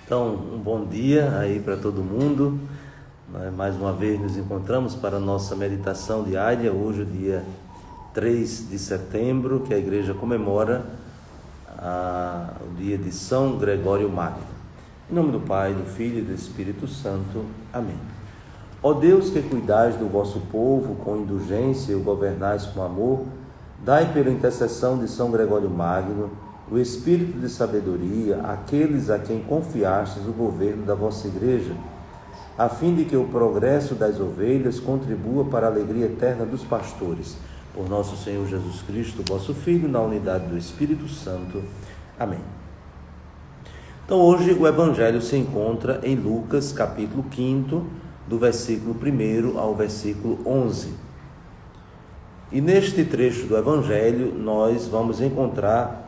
Então, um bom dia aí para todo mundo. Mais uma vez nos encontramos para a nossa meditação diária. Hoje, dia 3 de setembro, que a igreja comemora o dia de São Gregório Magno. Em nome do Pai, do Filho e do Espírito Santo. Amém. Ó Deus, que cuidais do vosso povo com indulgência e o governais com amor, dai pela intercessão de São Gregório Magno o espírito de sabedoria àqueles a quem confiastes o governo da vossa igreja, a fim de que o progresso das ovelhas contribua para a alegria eterna dos pastores. Por nosso Senhor Jesus Cristo, vosso Filho, na unidade do Espírito Santo. Amém. Então, hoje o Evangelho se encontra em Lucas, capítulo 5, do versículo 1 ao versículo 11. E neste trecho do Evangelho, nós vamos encontrar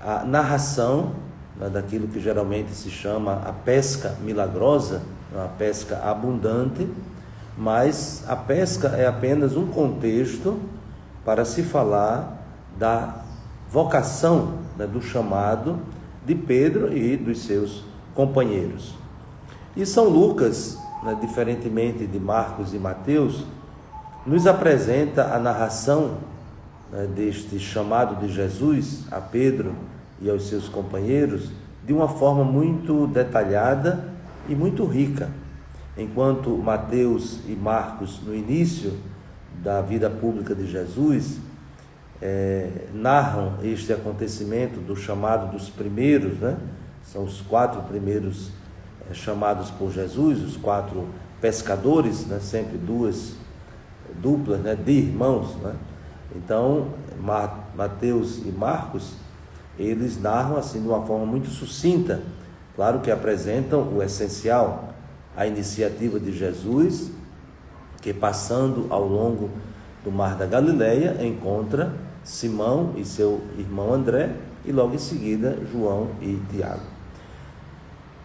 a narração daquilo que geralmente se chama a pesca milagrosa, a pesca abundante, mas a pesca é apenas um contexto para se falar da vocação, do chamado de Pedro e dos seus companheiros. E São Lucas, diferentemente de Marcos e Mateus, nos apresenta a narração deste chamado de Jesus a Pedro e aos seus companheiros de uma forma muito detalhada e muito rica. Enquanto Mateus e Marcos, no início da vida pública de Jesus, narram este acontecimento do chamado dos primeiros, são os 4 primeiros chamados por Jesus, os 4 pescadores, sempre duas duplas, de irmãos, Então, Mateus e Marcos, eles narram assim de uma forma muito sucinta, claro que apresentam o essencial, a iniciativa de Jesus, que passando ao longo do Mar da Galileia, encontra Simão e seu irmão André, e logo em seguida João e Tiago.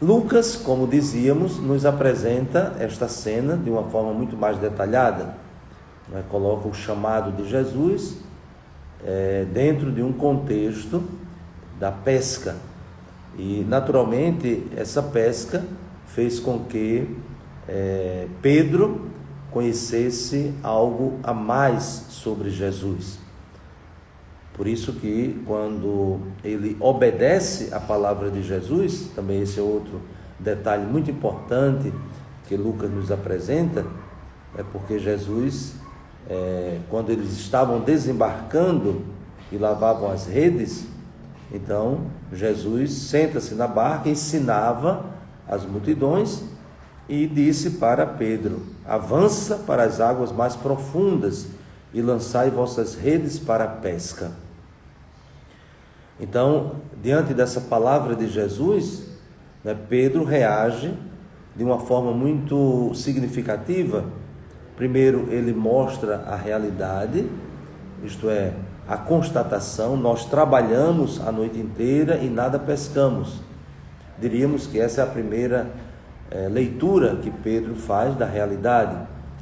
Lucas, como dizíamos, nos apresenta esta cena de uma forma muito mais detalhada. Coloca o chamado de Jesus dentro de um contexto da pesca, e naturalmente essa pesca fez com que Pedro conhecesse algo a mais sobre Jesus. Por isso que quando ele obedece à palavra de Jesus, também esse é outro detalhe muito importante que Lucas nos apresenta, porque Jesus, quando eles estavam desembarcando e lavavam as redes, então Jesus senta-se na barca, ensinava as multidões e disse para Pedro: avança para as águas mais profundas e lançai vossas redes para a pesca. Então, diante dessa palavra de Jesus, Pedro reage de uma forma muito significativa. Primeiro, ele mostra a realidade, isto é, a constatação: nós trabalhamos a noite inteira e nada pescamos. Diríamos que essa é a primeira leitura que Pedro faz da realidade.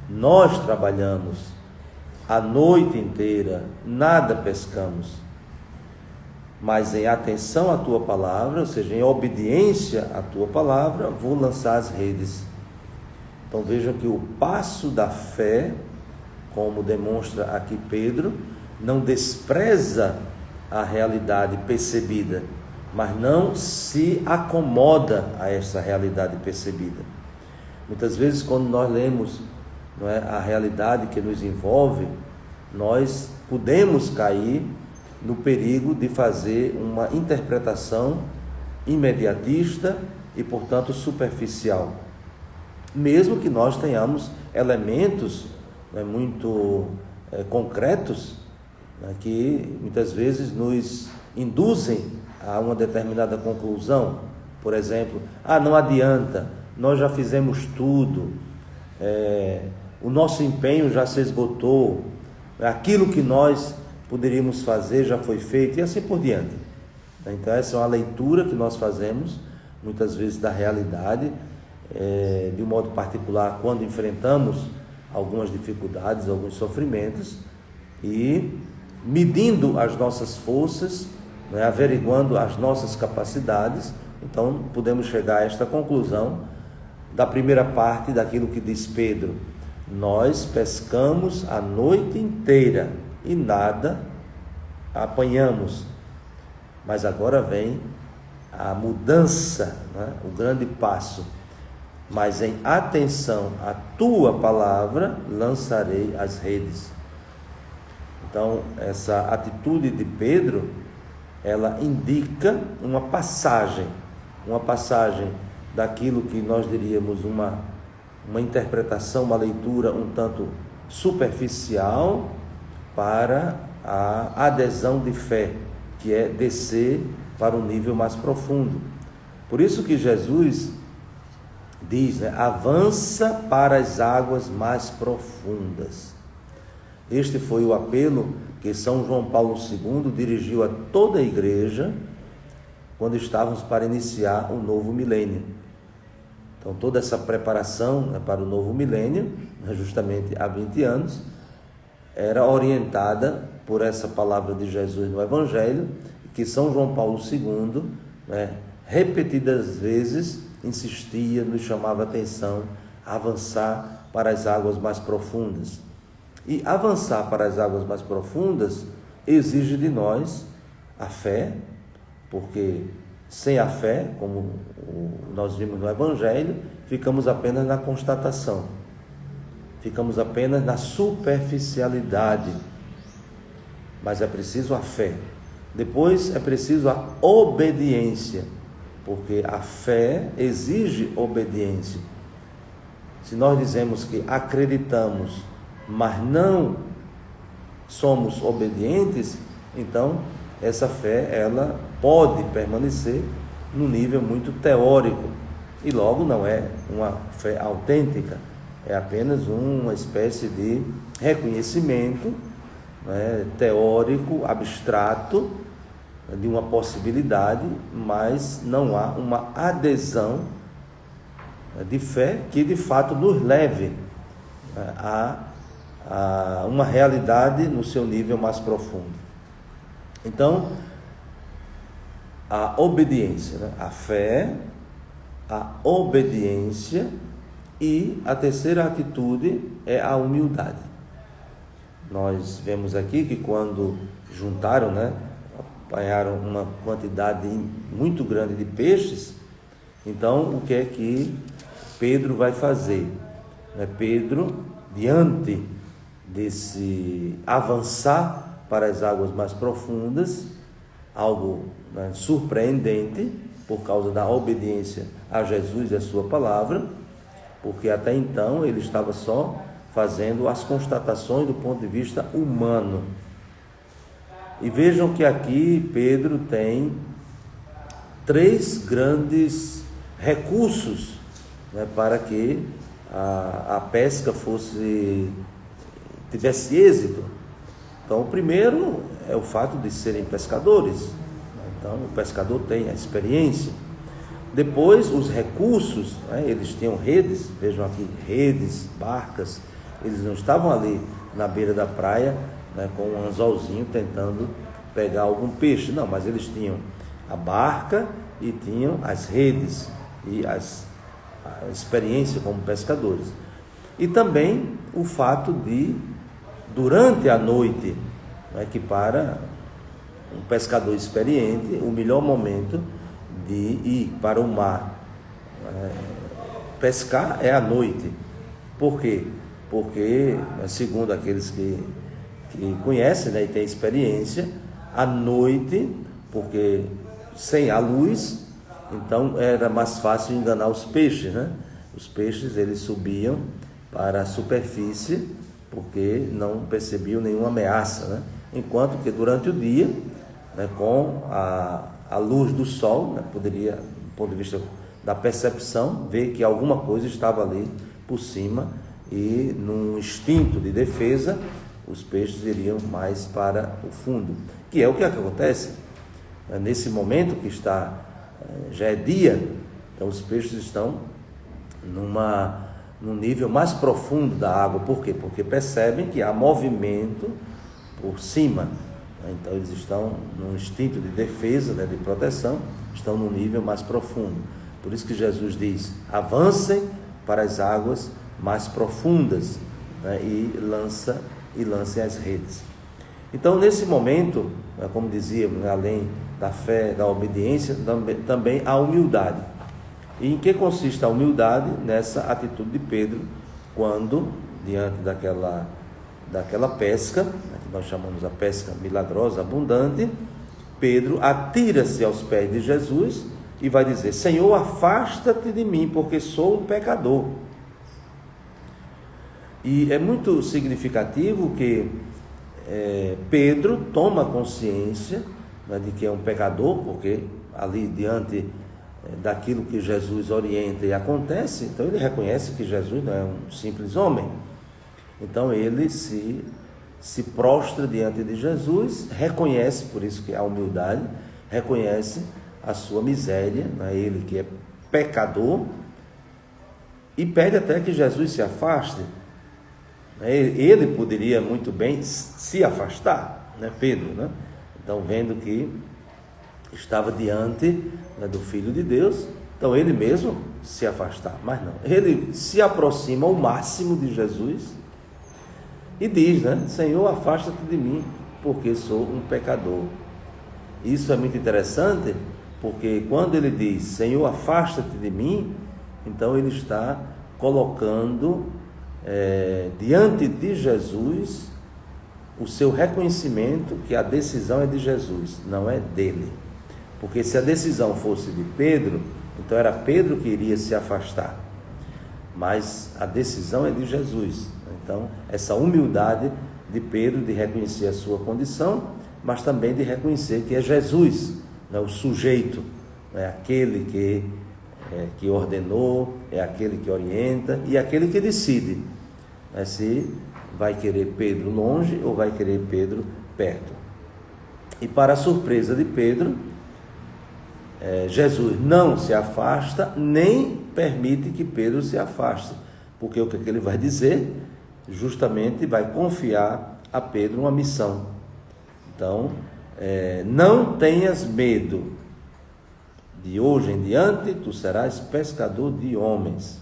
Nós trabalhamos a noite inteira, nada pescamos, mas em atenção à tua palavra, ou seja, em obediência à tua palavra, vou lançar as redes. Então vejam que o passo da fé, como demonstra aqui Pedro, não despreza a realidade percebida, mas não se acomoda a essa realidade percebida. Muitas vezes, quando nós lemos a realidade que nos envolve, nós podemos cair no perigo de fazer uma interpretação imediatista e, portanto, superficial. Mesmo que nós tenhamos elementos muito concretos, que muitas vezes nos induzem a uma determinada conclusão. Por exemplo, não adianta, nós já fizemos tudo, o nosso empenho já se esgotou, aquilo que nós poderíamos fazer já foi feito, e assim por diante. Então essa é uma leitura que nós fazemos muitas vezes da realidade, de um modo particular quando enfrentamos algumas dificuldades, alguns sofrimentos, e medindo as nossas forças, averiguando as nossas capacidades, Então podemos chegar a esta conclusão da primeira parte daquilo que diz Pedro: nós pescamos a noite inteira e nada apanhamos. Mas agora vem a mudança, né? O grande passo. Mas em atenção à tua palavra lançarei as redes. Então essa atitude de Pedro, ela indica uma passagem daquilo que nós diríamos uma interpretação, uma leitura um tanto superficial, para a adesão de fé, que é descer para um nível mais profundo. Por isso que Jesus diz, né, avança para as águas mais profundas. Este foi o apelo que São João Paulo II dirigiu a toda a igreja quando estávamos para iniciar o novo milênio. Então toda essa preparação, né, para o novo milênio, justamente há 20 anos, era orientada por essa palavra de Jesus no Evangelho, que São João Paulo II, né, repetidas vezes insistia, nos chamava a atenção a avançar para as águas mais profundas. E avançar para as águas mais profundas exige de nós a fé, porque sem a fé, como nós vimos no Evangelho, ficamos apenas na constatação, ficamos apenas na superficialidade. Mas é preciso a fé. Depois é preciso a obediência, porque a fé exige obediência. Se nós dizemos que acreditamos, mas não somos obedientes, então essa fé, ela pode permanecer no nível muito teórico, e logo não é uma fé autêntica, é apenas uma espécie de reconhecimento, né, teórico, abstrato, de uma possibilidade, mas não há uma adesão de fé que de fato nos leve a uma realidade no seu nível mais profundo. Então, a obediência, né? A fé, a obediência, e a terceira atitude é a humildade. Nós vemos aqui que quando juntaram, né, apanharam uma quantidade muito grande de peixes, então o que é que Pedro vai fazer? Pedro, diante desse avançar para as águas mais profundas, algo, né, surpreendente, por causa da obediência a Jesus e a sua palavra, porque até então ele estava só fazendo as constatações do ponto de vista humano. E vejam que aqui Pedro tem 3 grandes recursos, né, para que a pesca tivesse êxito. Então, o primeiro é o fato de serem pescadores. Então, o pescador tem a experiência. Depois, os recursos, né, eles tinham redes, vejam aqui, redes, barcas. Eles não estavam ali na beira da praia, né, com um anzolzinho tentando pegar algum peixe, não, mas eles tinham a barca e tinham as redes e a experiência como pescadores. E também o fato de, durante a noite, né, que para um pescador experiente, o melhor momento de ir para o mar pescar é à noite. Por quê? Porque, segundo aqueles que conhecem, né, e têm experiência, à noite, porque sem a luz, então era mais fácil enganar os peixes, né? Os peixes, eles subiam para a superfície porque não percebiam nenhuma ameaça, né? Enquanto que durante o dia, né, com a luz do sol, né, poderia, do ponto de vista da percepção, ver que alguma coisa estava ali por cima, e num instinto de defesa, os peixes iriam mais para o fundo, que é o que acontece nesse momento que já é dia. Então os peixes estão num nível mais profundo da água. Por quê? Porque percebem que há movimento por cima, então eles estão num instinto de defesa, né, de proteção, estão num nível mais profundo. Por isso que Jesus diz: avancem para as águas mais profundas, né, e lancem as redes. Então, nesse momento, como dizíamos, além da fé, da obediência, também a humildade. E em que consiste a humildade? Nessa atitude de Pedro, quando, diante daquela pesca, que nós chamamos a pesca milagrosa, abundante, Pedro atira-se aos pés de Jesus e vai dizer: Senhor, afasta-te de mim, porque sou um pecador. E é muito significativo que Pedro toma consciência, né, de que é um pecador, porque ali diante daquilo que Jesus orienta e acontece, então ele reconhece que Jesus não é um simples homem. Então ele se prostra diante de Jesus, reconhece, por isso que a humildade, reconhece a sua miséria, né, ele que é pecador, e pede até que Jesus se afaste. Ele poderia muito bem se afastar, né, Pedro, né? Então, vendo que estava diante, né, do Filho de Deus, então ele mesmo se afastar, mas não, ele se aproxima ao máximo de Jesus e diz, né, Senhor, afasta-te de mim, porque sou um pecador. Isso é muito interessante, porque quando ele diz, Senhor, afasta-te de mim, então ele está colocando diante de Jesus o seu reconhecimento que a decisão é de Jesus, não é dele. Porque se a decisão fosse de Pedro, então era Pedro que iria se afastar. Mas a decisão é de Jesus. Então, essa humildade de Pedro de reconhecer a sua condição, mas também de reconhecer que é Jesus, né, o sujeito, é aquele que ordenou, é aquele que orienta e aquele que decide, né, se vai querer Pedro longe ou vai querer Pedro perto. E para a surpresa de Pedro, Jesus não se afasta, nem permite que Pedro se afaste, porque o que ele vai dizer? Justamente vai confiar a Pedro uma missão. Então, não tenhas medo, de hoje em diante tu serás pescador de homens.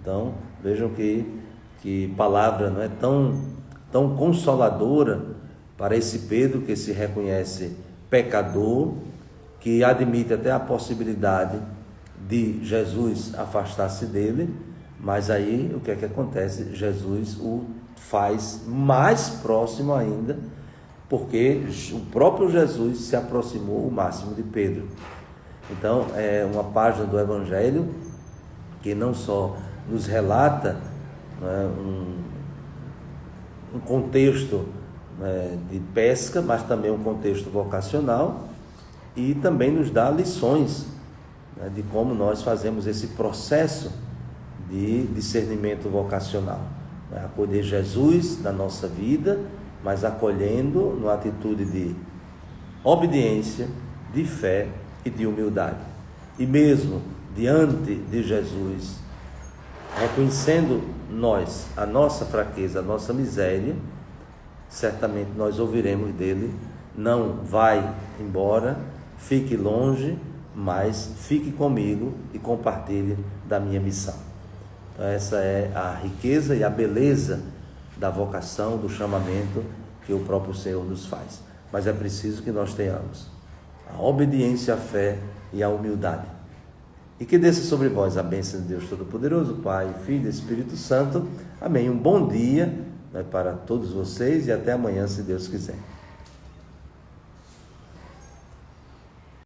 Então, vejam que palavra não é tão consoladora para esse Pedro que se reconhece pecador, que admite até a possibilidade de Jesus afastar-se dele, mas aí o que é que acontece? Jesus o faz mais próximo ainda, porque o próprio Jesus se aproximou o máximo de Pedro. Então, é uma página do Evangelho que não só nos relata, né, um contexto, né, de pesca, mas também um contexto vocacional, e também nos dá lições, né, de como nós fazemos esse processo de discernimento vocacional, né, acolher Jesus na nossa vida, mas acolhendo numa atitude de obediência, de fé e de humildade. E mesmo diante de Jesus, reconhecendo nós a nossa fraqueza, a nossa miséria, certamente nós ouviremos dele: não vai embora, fique longe, mas fique comigo e compartilhe da minha missão. Então, essa é a riqueza e a beleza da vocação, do chamamento que o próprio Senhor nos faz. Mas é preciso que nós tenhamos a obediência, a fé e a humildade. E que desça sobre vós a bênção de Deus Todo-Poderoso, Pai, Filho e Espírito Santo. Amém. Um bom dia, né, para todos vocês, e até amanhã, se Deus quiser.